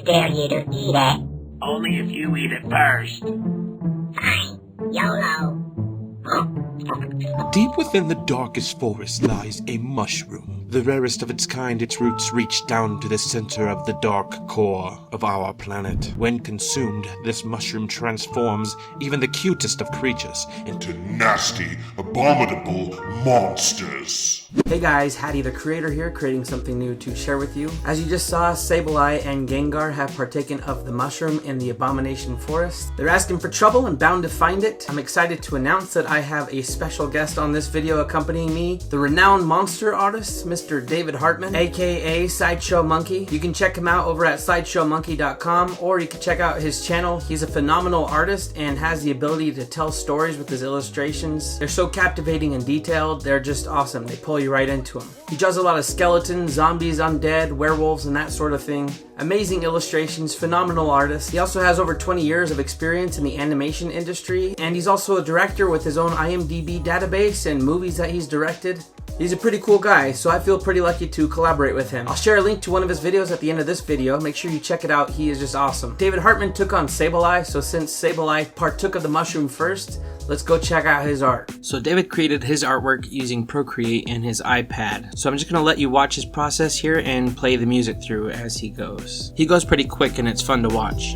dare you to eat it. Only if you eat it first. Fine. YOLO. Deep within the darkest forest lies a mushroom. The rarest of its kind, its roots reach down to the center of the dark core of our planet. When consumed, this mushroom transforms even the cutest of creatures into nasty, abominable monsters. Hey guys, Haddy the creator here, creating something new to share with you. As you just saw, Sableye and Gengar have partaken of the mushroom in the abomination forest. They're asking for trouble and bound to find it. I'm excited to announce that I have a special guest on this video accompanying me, the renowned monster artist, Mr. David Hartman, aka Sideshow Monkey. You can check him out over at sideshowmonkey.com, or you can check out his channel. He's a phenomenal artist and has the ability to tell stories with his illustrations. They're so captivating and detailed, they're just awesome. They pull you right into him. He draws a lot of skeletons, zombies, undead, werewolves, and that sort of thing. Amazing illustrations, phenomenal artist. He also has over 20 years of experience in the animation industry, and he's also a director with his own IMDb database and movies that he's directed. He's a pretty cool guy, so I feel pretty lucky to collaborate with him. I'll share a link to one of his videos at the end of this video. Make sure you check it out. He is just awesome. David Hartman took on Sableye, so since Sableye partook of the mushroom first, let's go check out his art. So David created his artwork using Procreate and his iPad. So I'm just going to let you watch his process here and play the music through as he goes. He goes pretty quick and it's fun to watch.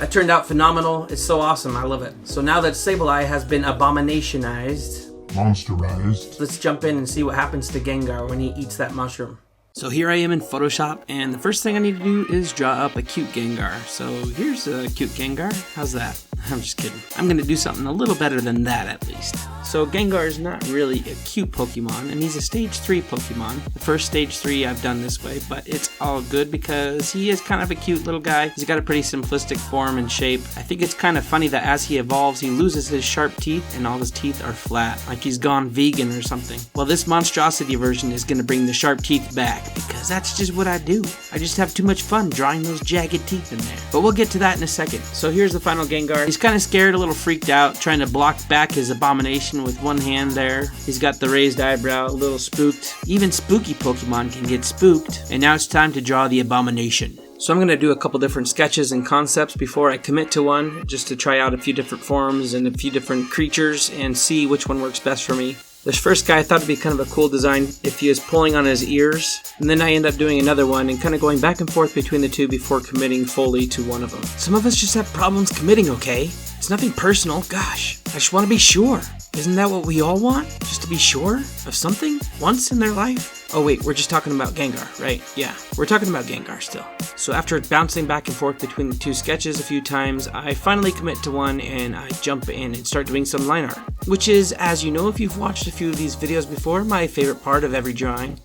That turned out phenomenal. It's so awesome. I love it. So now that Sableye has been abominationized, monsterized, let's jump in and see what happens to Gengar when he eats that mushroom. So here I am in Photoshop, and the first thing I need to do is draw up a cute Gengar. So here's a cute Gengar. How's that? I'm just kidding. I'm gonna do something a little better than that at least. So Gengar is not really a cute Pokemon, and he's a stage 3 Pokemon. The first stage 3 I've done this way, but it's all good because he is kind of a cute little guy. He's got a pretty simplistic form and shape. I think it's kind of funny that as he evolves, he loses his sharp teeth and all his teeth are flat, like he's gone vegan or something. Well, this monstrosity version is gonna bring the sharp teeth back because that's just what I do. I just have too much fun drawing those jagged teeth in there. But we'll get to that in a second. So here's the final Gengar. He's kind of scared, a little freaked out, trying to block back his abomination with one hand there. He's got the raised eyebrow, a little spooked. Even spooky Pokemon can get spooked. And now it's time to draw the abomination. So I'm going to do a couple different sketches and concepts before I commit to one, just to try out a few different forms and a few different creatures and see which one works best for me. This first guy I thought it'd be kind of a cool design if he was pulling on his ears, and then I end up doing another one and kind of going back and forth between the two before committing fully to one of them. Some of us just have problems committing, okay? It's nothing personal, gosh. I just want to be sure. Isn't that what we all want? Just to be sure of something once in their life? Oh wait, we're just talking about Gengar, right? Yeah, we're talking about Gengar still. So after bouncing back and forth between the two sketches a few times, I finally commit to one and I jump in and start doing some line art. Which is, as you know if you've watched a few of these videos before, my favorite part of every drawing.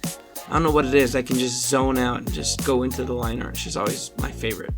I don't know what it is, I can just zone out and just go into the line art. It's just always my favorite.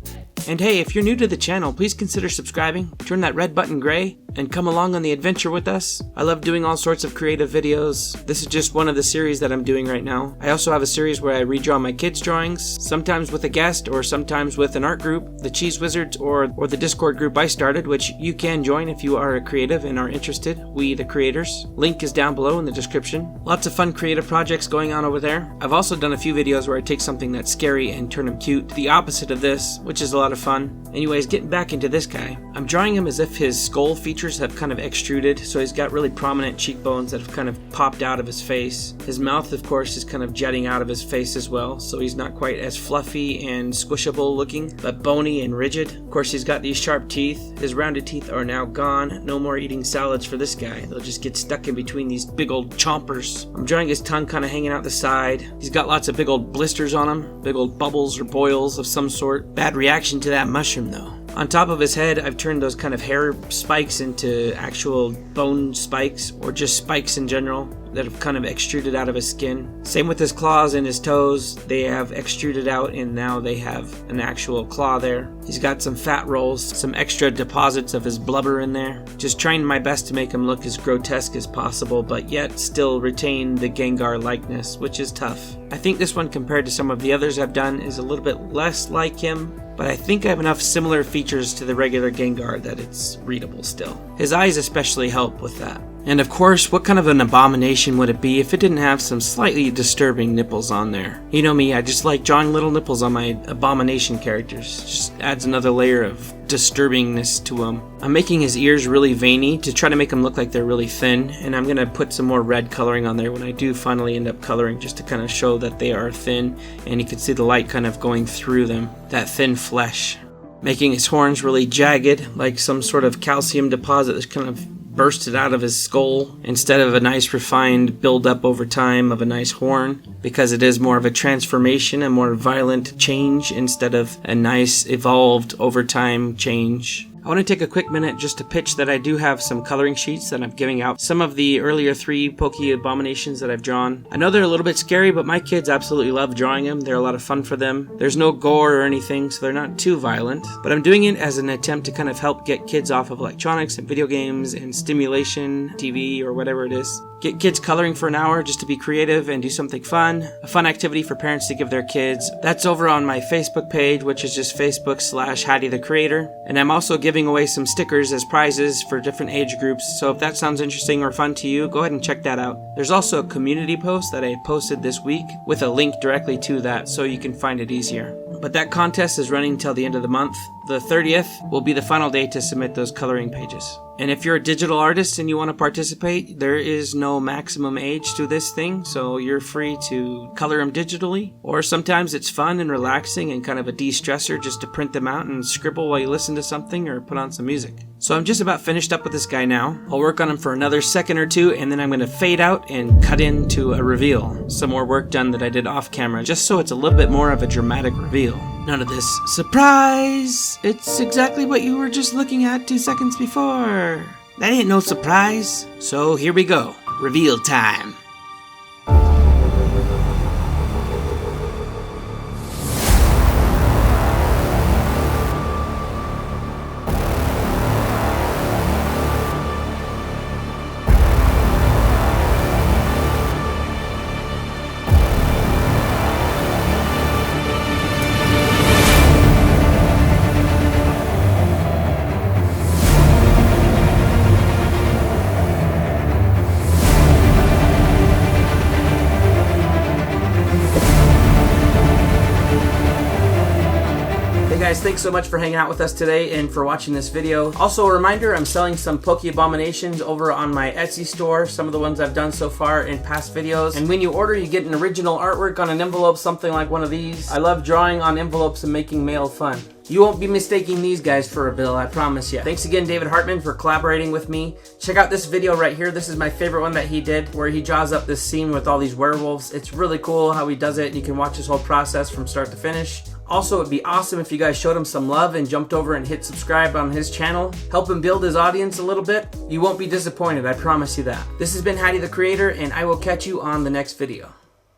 And hey, if you're new to the channel, please consider subscribing, turn that red button gray, and come along on the adventure with us. I love doing all sorts of creative videos. This is just one of the series that I'm doing right now. I also have a series where I redraw my kids' drawings, sometimes with a guest or sometimes with an art group, the Cheese Wizards or the Discord group I started, which you can join if you are a creative and are interested, we the creators. Link is down below in the description. Lots of fun creative projects going on over there. I've also done a few videos where I take something that's scary and turn them cute, the opposite of this, which is a lot of fun. Anyways, getting back into this guy, I'm drawing him as if his skull features have kind of extruded, so he's got really prominent cheekbones that have kind of popped out of his face. His mouth, of course, is kind of jetting out of his face as well, so he's not quite as fluffy and squishable looking, but bony and rigid. Of course, he's got these sharp teeth. His rounded teeth are now gone. No more eating salads for this guy. They'll just get stuck in between these big old chompers. I'm drawing his tongue kind of hanging out the side. He's got lots of big old blisters on him, big old bubbles or boils of some sort. Bad reaction to that mushroom though. On top of his head, I've turned those kind of hair spikes into actual bone spikes, or just spikes in general, that have kind of extruded out of his skin. Same with his claws and his toes. They have extruded out and now they have an actual claw there. He's got some fat rolls, some extra deposits of his blubber in there. Just trying my best to make him look as grotesque as possible, but yet still retain the Gengar likeness, which is tough. I think this one, compared to some of the others I've done, is a little bit less like him, but I think I have enough similar features to the regular Gengar that it's readable still. His eyes especially help with that. And of course, what kind of an abomination would it be if it didn't have some slightly disturbing nipples on there? You know me, I just like drawing little nipples on my abomination characters. Just adds another layer of disturbingness to them. I'm making his ears really veiny to try to make them look like they're really thin, and I'm gonna put some more red coloring on there when I do finally end up coloring, just to kind of show that they are thin, and you can see the light kind of going through them, that thin flesh. Making his horns really jagged, like some sort of calcium deposit that's kind of bursted out of his skull, instead of a nice refined build up over time of a nice horn, because it is more of a transformation, a more violent change instead of a nice evolved over time change. I want to take a quick minute just to pitch that I do have some coloring sheets that I'm giving out. Some of the earlier 3 Poke-Abominations that I've drawn. I know they're a little bit scary, but my kids absolutely love drawing them. They're a lot of fun for them. There's no gore or anything, so they're not too violent. But I'm doing it as an attempt to kind of help get kids off of electronics and video games and stimulation, TV, or whatever it is. Get kids coloring for an hour just to be creative and do something fun. A fun activity for parents to give their kids. That's over on my Facebook page, which is just Facebook/Haddy the Creator. And I'm also giving away some stickers as prizes for different age groups. So if that sounds interesting or fun to you, go ahead and check that out. There's also a community post that I posted this week with a link directly to that, so you can find it easier. But that contest is running till the end of the month. The 30th will be the final day to submit those coloring pages. And if you're a digital artist and you want to participate, there is no maximum age to this thing, so you're free to color them digitally. Or sometimes it's fun and relaxing and kind of a de-stressor just to print them out and scribble while you listen to something or put on some music. So I'm just about finished up with this guy now. I'll work on him for another second or two, and then I'm going to fade out and cut into a reveal. Some more work done that I did off camera, just so it's a little bit more of a dramatic reveal. None of this surprise. It's exactly what you were just looking at 2 seconds before. That ain't no surprise. So here we go. Reveal time. Guys, thanks so much for hanging out with us today and for watching this video. Also a reminder, I'm selling some POKE-ABOMINATIONS over on my Etsy store, some of the ones I've done so far in past videos. And when you order, you get an original artwork on an envelope, something like one of these. I love drawing on envelopes and making mail fun. You won't be mistaking these guys for a bill, I promise you. Thanks again, David Hartman, for collaborating with me. Check out this video right here. This is my favorite one that he did, where he draws up this scene with all these werewolves. It's really cool how he does it. You can watch his whole process from start to finish. Also, it'd be awesome if you guys showed him some love and jumped over and hit subscribe on his channel. Help him build his audience a little bit. You won't be disappointed, I promise you that. This has been Haddy the Creator, and I will catch you on the next video.